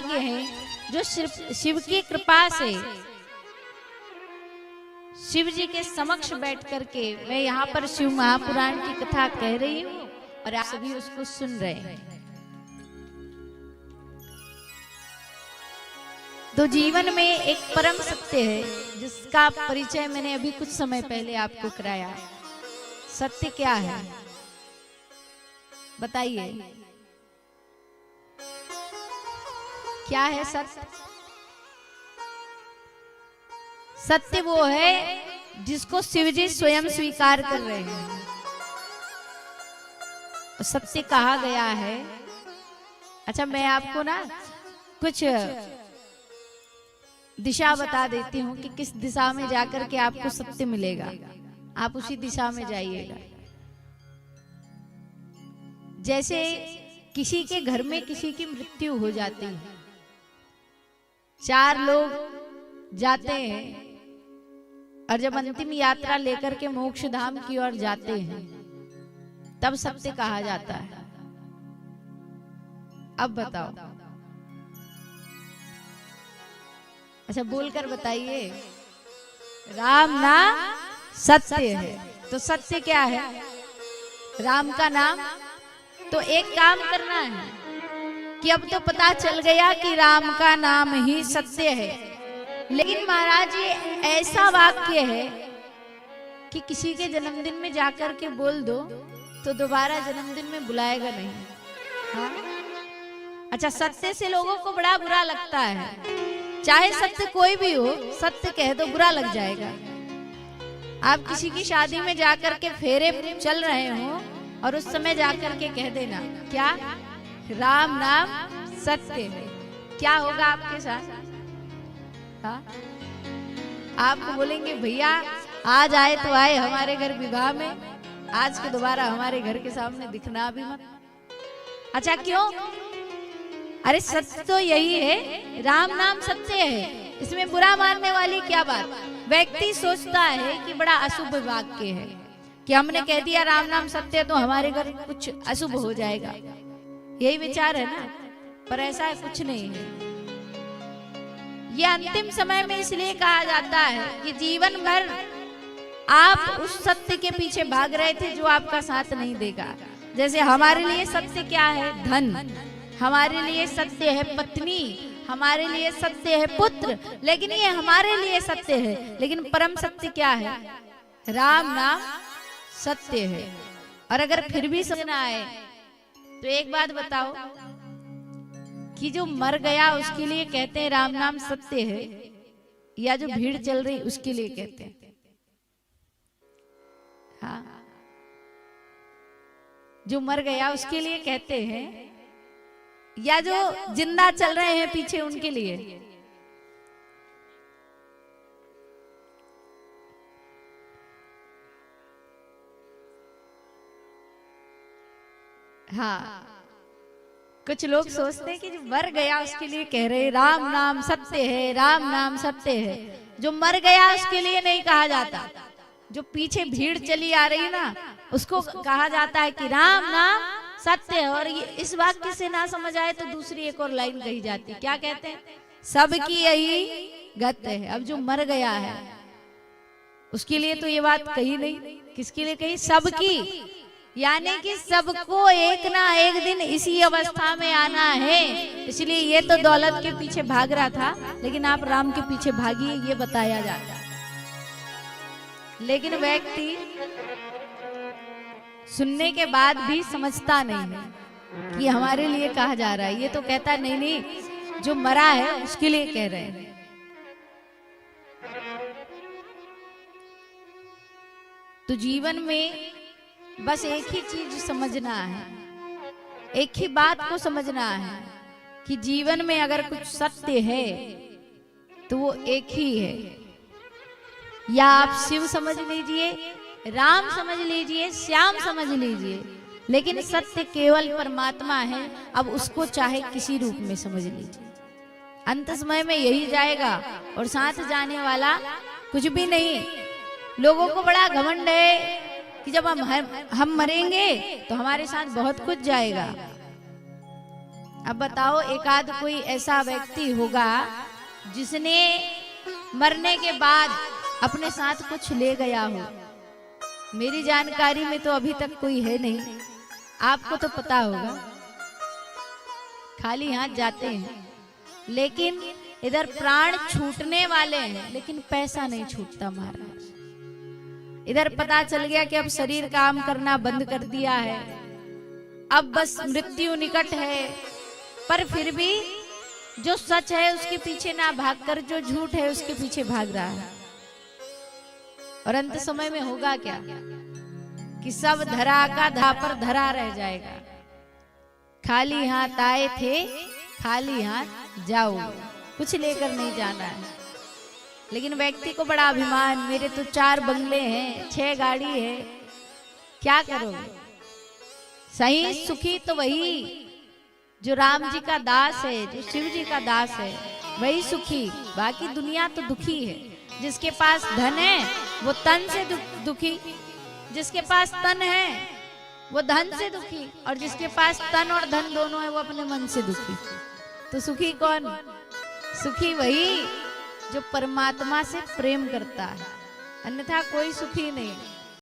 सौभाग्य है जो शिव की कृपा से शिव जी के समक्ष बैठ करके मैं यहाँ पर शिव महापुराण की कथा कह रही हूँ और आप सभी उसको सुन रहे हैं। तो जीवन में एक परम सत्य है जिसका परिचय मैंने अभी कुछ समय पहले आपको कराया। सत्य क्या है बताइए, क्या है सत्य? सत्य वो है जिसको शिवजी स्वयं स्वीकार कर रहे हैं। सत्य कहा गया है। अच्छा, मैं आपको ना कुछ दिशा बता देती हूँ कि किस दिशा में जाकर के आपको सत्य मिलेगा, आप उसी दिशा में जाइएगा। जैसे किसी के घर में किसी की मृत्यु हो जाती है, 4 लोग जाते हैं और जब अंतिम यात्रा लेकर के मोक्ष धाम की ओर जाते हैं तब सत्य कहा जाता है। अब बताओ, अच्छा बोलकर बताइए। राम नाम सत्य है। तो सत्य क्या है? राम का नाम। तो एक काम करना है कि अब तो पता चल गया कि राम का नाम ही सत्य है, लेकिन महाराज ये ऐसा वाक्य है कि किसी के जन्मदिन में जाकर के बोल दो तो दोबारा जन्मदिन में बुलाएगा नहीं। हाँ? अच्छा, सत्य से लोगों को बड़ा बुरा लगता है। चाहे सत्य कोई भी हो, सत्य कह दो बुरा लग जाएगा। आप किसी की शादी में जाकर के फेरे चल रहे हो और उस समय जाकर के कह देना क्या, राम नाम सत्य है, क्या होगा आपके साथ? हाँ? आपको बोलेंगे भैया आज आए तो आए हमारे घर विवाह में, आज के दोबारा हमारे घर के सामने दिखना भी मत। अच्छा क्यों? अरे सत्य तो यही है, राम नाम सत्य है, इसमें बुरा मानने वाली क्या बात? व्यक्ति सोचता है कि बड़ा अशुभ वाक्य है कि हमने कह दिया राम नाम सत्य तो हमारे घर कुछ अशुभ हो जाएगा, यही विचार है ना। पर ऐसा कुछ नहीं है। ये अंतिम समय में इसलिए कहा जाता है कि जीवन भर आप उस सत्य के पीछे भाग रहे थे जो आपका साथ नहीं देगा। जैसे हमारे लिए सत्य क्या है? धन। हमारे लिए सत्य है पत्नी, हमारे लिए सत्य है पुत्र, लेकिन ये हमारे लिए सत्य है। लेकिन परम सत्य क्या है? राम नाम सत्य है। और अगर फिर भी समझना आए तो एक बात बताओ कि जो मर गया उसके लिए कहते हैं राम नाम सत्य है, या जो भीड़ चल रही उसके लिए कहते हैं? हाँ, जो मर गया उसके लिए कहते हैं या जो जिंदा चल रहे हैं पीछे उनके लिए? हाँ, कुछ लोग सोचते हैं कि जो मर गया उसके लिए कह रहे राम नाम सत्य है, राम नाम सत्य है। जो मर गया उसके लिए नहीं कहा जाता, जो पीछे भीड़ चली आ रही ना उसको कहा जाता है कि राम नाम सत्य है। और ये इस वाक्य से ना समझ आए तो दूसरी एक और लाइन कही जाती, क्या कहते हैं? सबकी यही गत है। अब जो मर गया है उसके लिए तो ये बात कही नहीं, किसके लिए कही? सबकी, यानी कि सबको एक ना एक दिन इसी अवस्था में आना है। इसलिए ये तो दौलत के पीछे भाग रहा था, लेकिन आप राम के पीछे भागिए, ये बताया जाता है। लेकिन व्यक्ति सुनने के बाद भी समझता नहीं है कि हमारे लिए कहा जा रहा है। ये तो कहता नहीं नहीं, जो मरा है उसके लिए कह रहे हैं। तो जीवन में बस एक ही चीज समझना है, एक ही बात को समझना है कि जीवन में अगर कुछ सत्य है तो वो एक ही है। या आप शिव समझ लीजिए, राम समझ लीजिए, श्याम समझ लीजिए, लेकिन सत्य केवल परमात्मा है। अब उसको चाहे किसी रूप में समझ लीजिए, अंत समय में यही जाएगा और साथ जाने वाला कुछ भी नहीं। लोगों को बड़ा घमंड है कि जब हम मरेंगे तो हमारे साथ बहुत कुछ जाएगा। अब बताओ, एकाध कोई ऐसा व्यक्ति होगा जिसने मरने के बाद अपने साथ कुछ ले गया हो? मेरी जानकारी में तो अभी तक कोई है नहीं, आपको तो पता होगा। खाली हाथ जाते हैं, लेकिन इधर प्राण छूटने वाले हैं, लेकिन पैसा नहीं छूटता महाराज। इधर पता चल गया कि अब शरीर काम करना बंद कर दिया है, अब बस मृत्यु निकट है, पर फिर भी जो सच है उसके पीछे ना भागकर जो झूठ है उसके पीछे भाग रहा है। और अंत समय में होगा क्या कि सब धरा का धा पर धरा रह जाएगा। खाली हाथ आए थे, खाली हाथ जाओ, कुछ लेकर नहीं जाना है। लेकिन व्यक्ति को बड़ा अभिमान, मेरे तो 4 बंगले हैं, 6 गाड़ी है, क्या करोगे? सही सुखी तो वही जो राम जी का दास है, जो शिव जी का दास है, वही सुखी। बाकी दुनिया तो दुखी है। जिसके पास धन है वो तन से दुखी, जिसके पास तन है वो धन से दुखी, और जिसके पास तन और धन दोनों है वो अपने मन से दुखी। तो सुखी कौन? सुखी वही जो परमात्मा से प्रेम करता है, अन्यथा कोई सुखी नहीं।